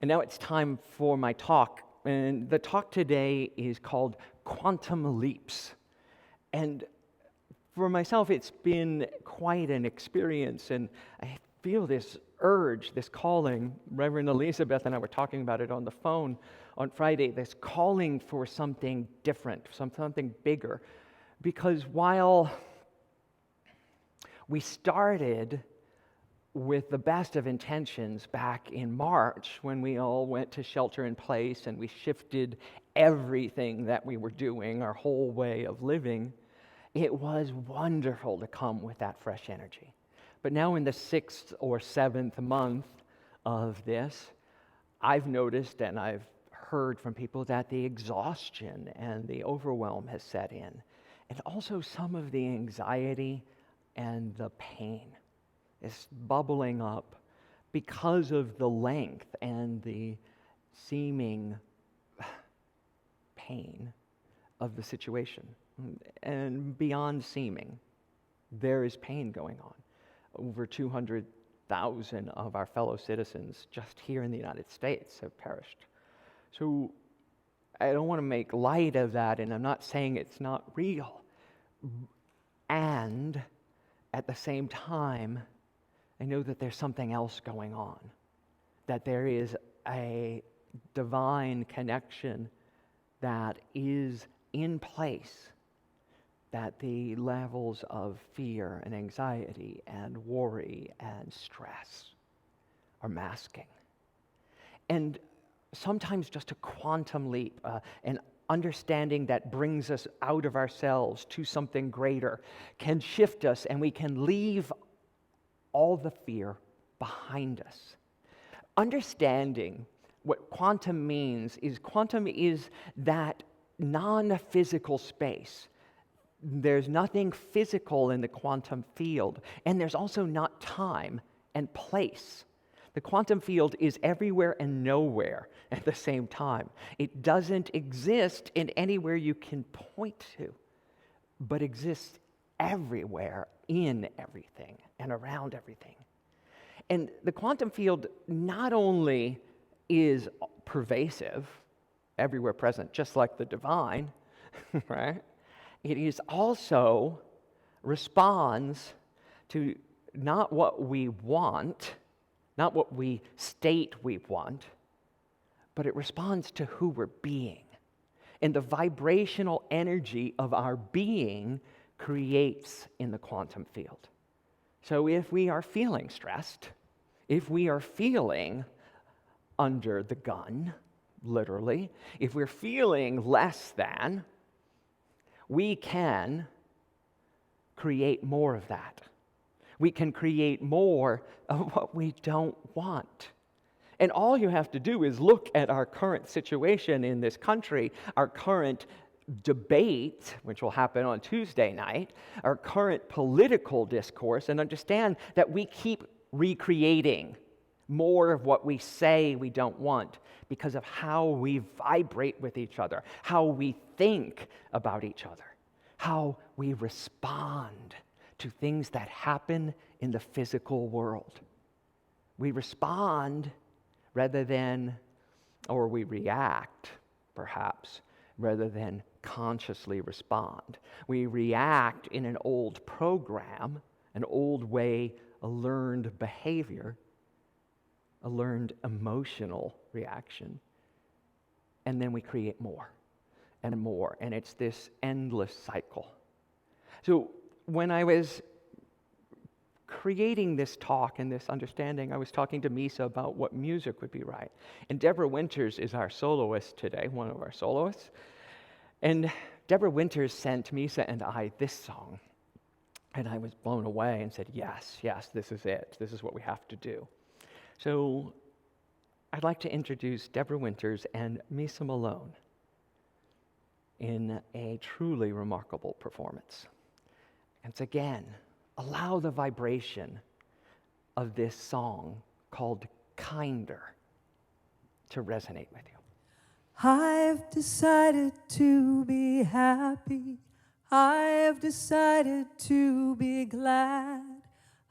And now it's time for my talk. And the talk today is called Quantum Leaps. And for myself, it's been quite an experience. And I feel this urge, this calling. Reverend Elizabeth and I were talking about it on the phone on Friday, this calling for something different, something bigger. Because while we started with the best of intentions back in March when we all went to shelter in place and we shifted everything that we were doing, our whole way of living, it was wonderful to come with that fresh energy. But now in the 6th or 7th month of this, I've noticed and I've heard from people that the exhaustion and the overwhelm has set in, and also some of the anxiety and the pain is bubbling up because of the length and the seeming pain of the situation. And beyond seeming, there is pain going on. Over 200,000 of our fellow citizens just here in the United States have perished. So I don't want to make light of that, and I'm not saying it's not real. And at the same time, I know that there's something else going on, that there is a divine connection that is in place, that the levels of fear and anxiety and worry and stress are masking. And sometimes just a quantum leap, an understanding that brings us out of ourselves to something greater can shift us, and we can leave all the fear behind us. Understanding what quantum is that non-physical space. There's nothing physical in the quantum field, and there's also not time and place. The quantum field is everywhere and nowhere at the same time. It doesn't exist in anywhere you can point to, but exists everywhere, in everything, and around everything. And the quantum field not only is pervasive, everywhere present, just like the divine, right? It is also responds to not what we want, not what we state we want, but it responds to who we're being. And the vibrational energy of our being creates in the quantum field. So if we are feeling stressed, if we are feeling under the gun, literally, if we're feeling less than, we can create more of that. We can create more of what we don't want. And all you have to do is look at our current situation in this country, our current debate, which will happen on Tuesday night, our current political discourse, and understand that we keep recreating more of what we say we don't want because of how we vibrate with each other, how we think about each other, how we respond to things that happen in the physical world. We respond rather than, or we react, perhaps, rather than consciously respond. We react in an old program, an old way, a learned behavior, a learned emotional reaction, and then we create more and more, and it's this endless cycle. So when I was creating this talk and this understanding, I was talking to Misa about what music would be right. And Deborah Winters is our soloist today, one of our soloists. And Deborah Winters sent Misa and I this song. And I was blown away and said, yes, this is it. This is what we have to do. So I'd like to introduce Deborah Winters and Misa Malone in a truly remarkable performance. And again, allow the vibration of this song called Kinder to resonate with you. I've decided to be happy. I've decided to be glad.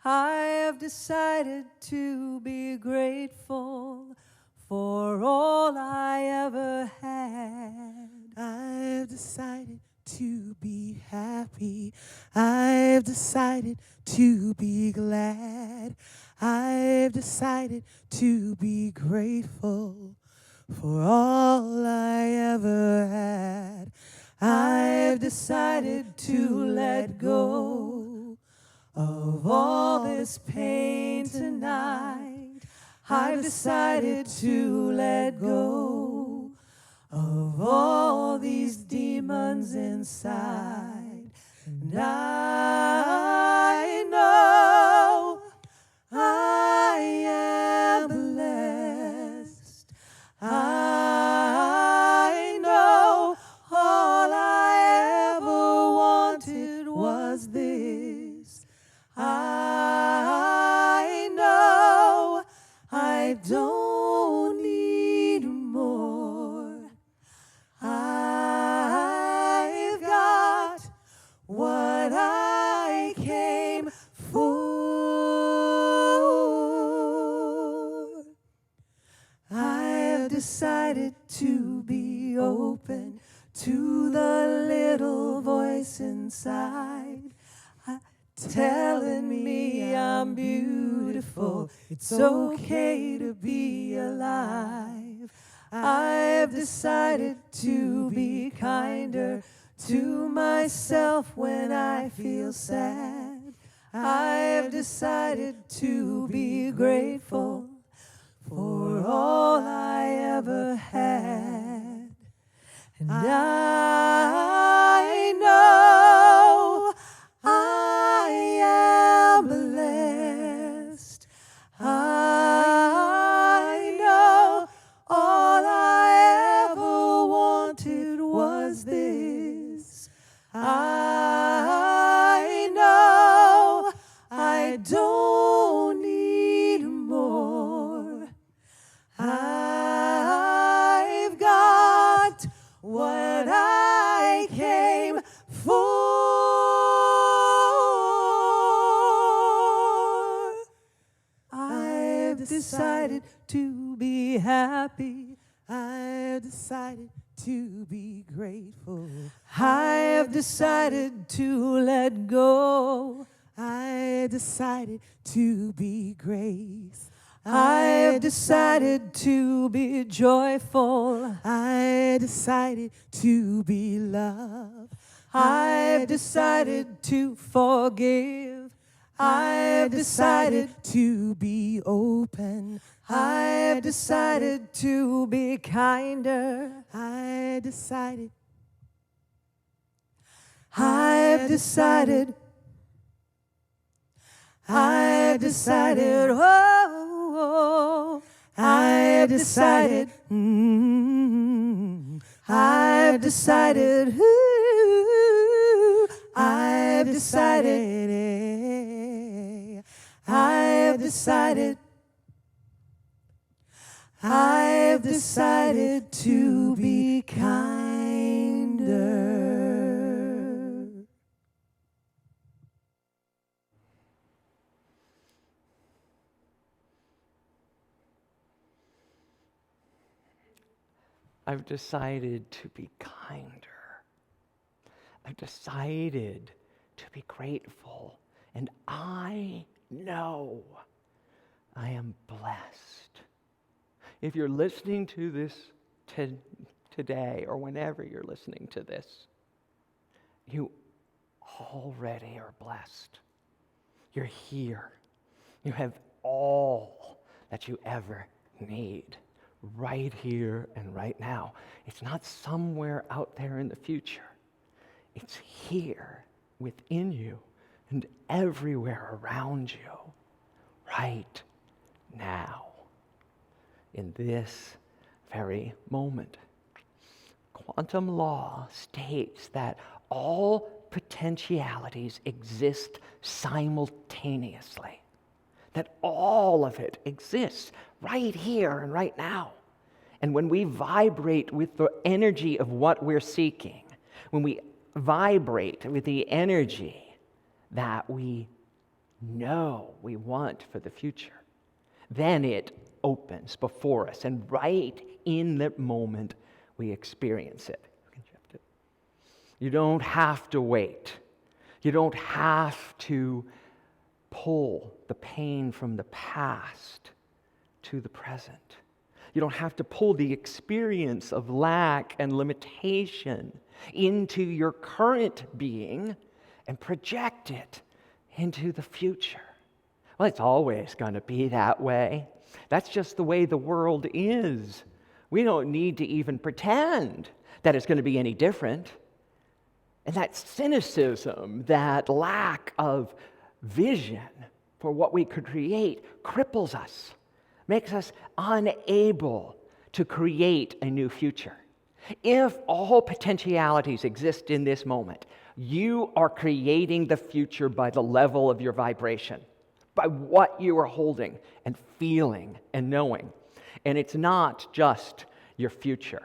I have decided to be grateful for all I ever had. I've decided to be happy. I've decided to be glad. I've decided to be grateful for all I ever had. I've decided to let go of all this pain tonight. I've decided to let go of all these demons inside. And I know I am blessed. I know all I ever wanted was this. I know I don't need more. I've got what I came for. I've decided to be open to the little voice inside telling me I'm beautiful. It's okay to be alive. I've decided to be kinder to myself when I feel sad. I've decided to be grateful for all I ever had. And I know I am blessed. I know all I ever wanted was this. I know I don't need more. I've got what I came for. I've decided to be happy. I've decided to be grateful. I've decided to let go. I decided to be grace. I've decided to be joyful. I decided to be love. I've decided to forgive. I've decided to be open. I've decided to be kinder. I've decided. I've decided. I've decided. Oh, I've decided. I've decided. I've decided. I've decided. I've decided to be kinder. I've decided to be kinder. I've decided to be grateful. And I know I am blessed. If you're listening to this today or whenever you're listening to this, you already are blessed. You're here. You have all that you ever need right here and right now. It's not somewhere out there in the future. It's here within you and everywhere around you right now, in this very moment. Quantum law states that all potentialities exist simultaneously, that all of it exists right here and right now. And when we vibrate with the energy of what we're seeking, when we vibrate with the energy that we know we want for the future, then it opens before us, and right in that moment, we experience it. You don't have to wait. You don't have to pull the pain from the past to the present. You don't have to pull the experience of lack and limitation into your current being and project it into the future. Well, it's always going to be that way. That's just the way the world is. We don't need to even pretend that it's going to be any different. And that cynicism, that lack of vision for what we could create cripples us, makes us unable to create a new future. If all potentialities exist in this moment, you are creating the future by the level of your vibration, by what you are holding and feeling and knowing. And it's not just your future.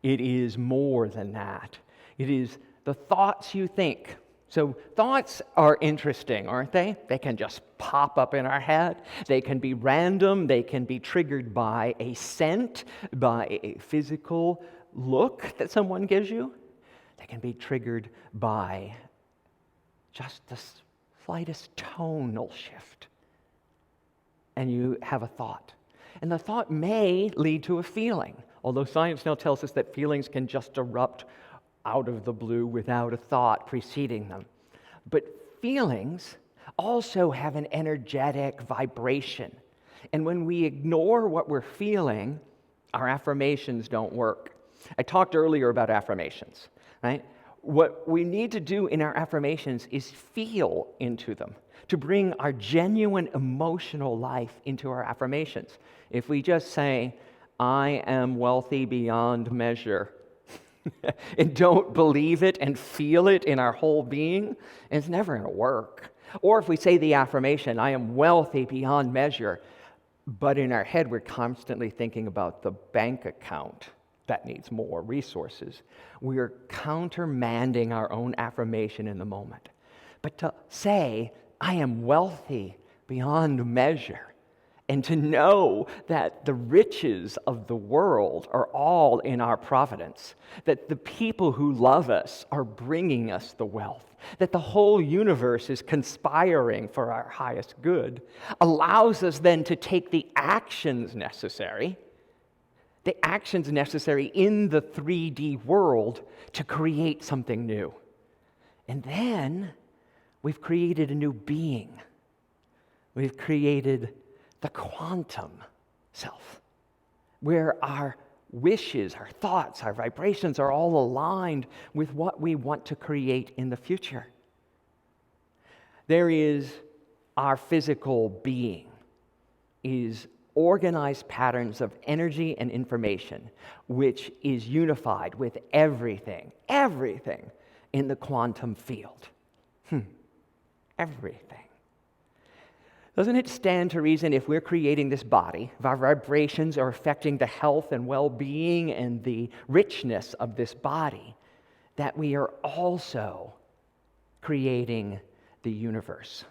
It is more than that. It is the thoughts you think. So thoughts are interesting, aren't they? They can just pop up in our head. They can be random. They can be triggered by a scent, by a physical look that someone gives you. They can be triggered by just the slightest tonal shift. And you have a thought. And the thought may lead to a feeling, although science now tells us that feelings can just erupt out of the blue without a thought preceding them. But feelings also have an energetic vibration. And when we ignore what we're feeling, our affirmations don't work. I talked earlier about affirmations, right? What we need to do in our affirmations is feel into them, to bring our genuine emotional life into our affirmations. If we just say, I am wealthy beyond measure, and don't believe it and feel it in our whole being, it's never going to work. Or if we say the affirmation, I am wealthy beyond measure, but in our head we're constantly thinking about the bank account that needs more resources, we're countermanding our own affirmation in the moment. But to say, I am wealthy beyond measure, and to know that the riches of the world are all in our providence, that the people who love us are bringing us the wealth, that the whole universe is conspiring for our highest good, allows us then to take the actions necessary in the 3D world to create something new. And then we've created a new being. We've created the quantum self, where our wishes, our thoughts, our vibrations are all aligned with what we want to create in the future. There is our physical being, is organized patterns of energy and information, which is unified with everything in the quantum field. Everything. Doesn't it stand to reason if we're creating this body, if our vibrations are affecting the health and well-being and the richness of this body, that we are also creating the universe?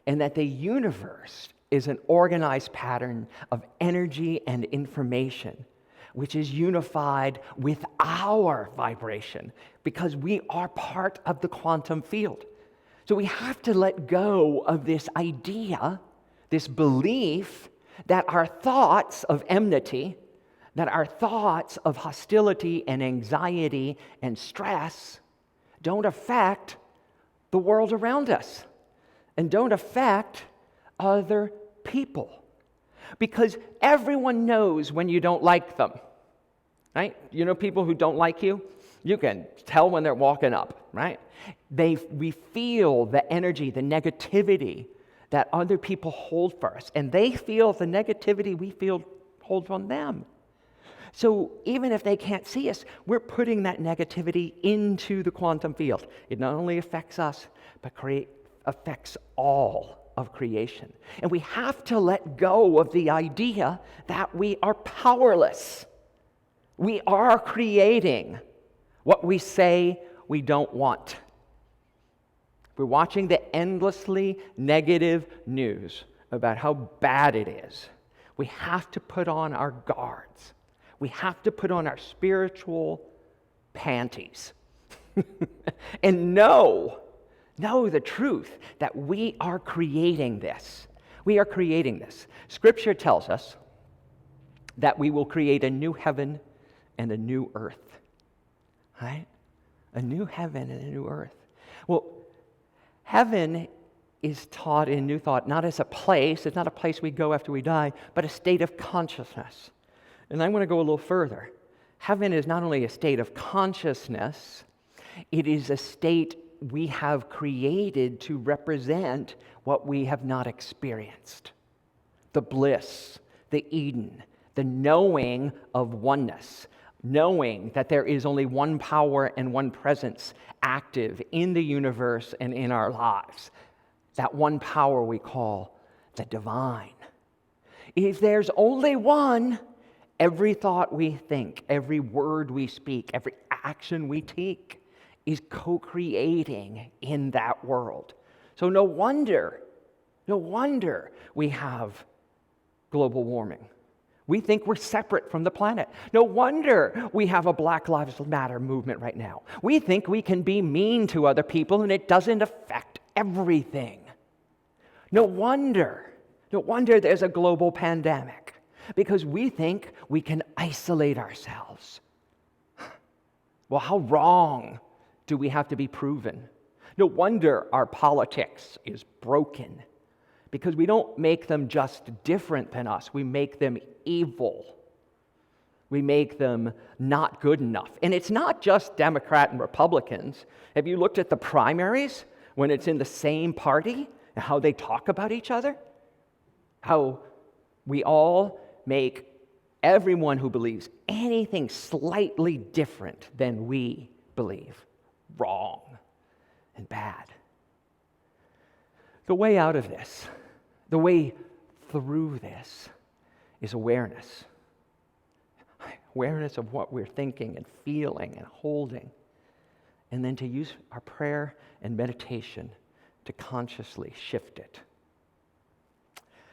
And that the universe is an organized pattern of energy and information, which is unified with our vibration, because we are part of the quantum field. So we have to let go of this idea, this belief, that our thoughts of enmity, that our thoughts of hostility and anxiety and stress don't affect the world around us and don't affect other people. Because everyone knows when you don't like them, right? You know people who don't like you? You can tell when they're walking up, right? We feel the energy, the negativity that other people hold for us, and they feel the negativity we hold from them. So even if they can't see us, we're putting that negativity into the quantum field. It not only affects us, but affects all of creation. And we have to let go of the idea that we are powerless. We are creating what we say we don't want. We're watching the endlessly negative news about how bad it is. We have to put on our guards. We have to put on our spiritual panties and know the truth that we are creating this. We are creating this. Scripture tells us that we will create a new heaven and a new earth. Right? A new heaven and a new earth. Well, heaven is taught in New Thought not as a place, it's not a place we go after we die, but a state of consciousness. And I want to go a little further. Heaven is not only a state of consciousness, it is a state we have created to represent what we have not experienced. The bliss, the Eden, the knowing of oneness, knowing that there is only one power and one presence active in the universe and in our lives. That one power we call the divine. If there's only one, every thought we think, every word we speak, every action we take is co-creating in that world. So no wonder we have global warming. We think we're separate from the planet. No wonder we have a Black Lives Matter movement right now. We think we can be mean to other people and it doesn't affect everything. No wonder there's a global pandemic, because we think we can isolate ourselves. Well, how wrong do we have to be proven? No wonder our politics is broken, because we don't make them just different than us, we make them evil. We make them not good enough. And it's not just Democrat and Republicans. Have you looked at the primaries when it's in the same party and how they talk about each other? How we all make everyone who believes anything slightly different than we believe wrong and bad. The way out of this, the way through this, is awareness. Awareness of what we're thinking and feeling and holding. And then to use our prayer and meditation to consciously shift it.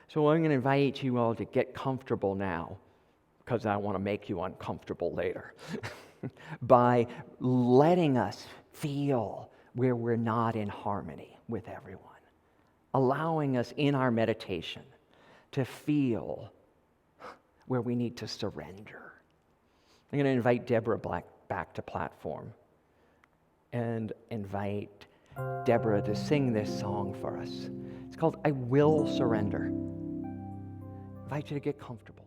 So I'm going to invite you all to get comfortable now, because I want to make you uncomfortable later, by letting us feel where we're not in harmony with everyone. Allowing us in our meditation to feel where we need to surrender. I'm going to invite Deborah back to platform and invite Deborah to sing this song for us. It's called I Will Surrender. I invite you to get comfortable.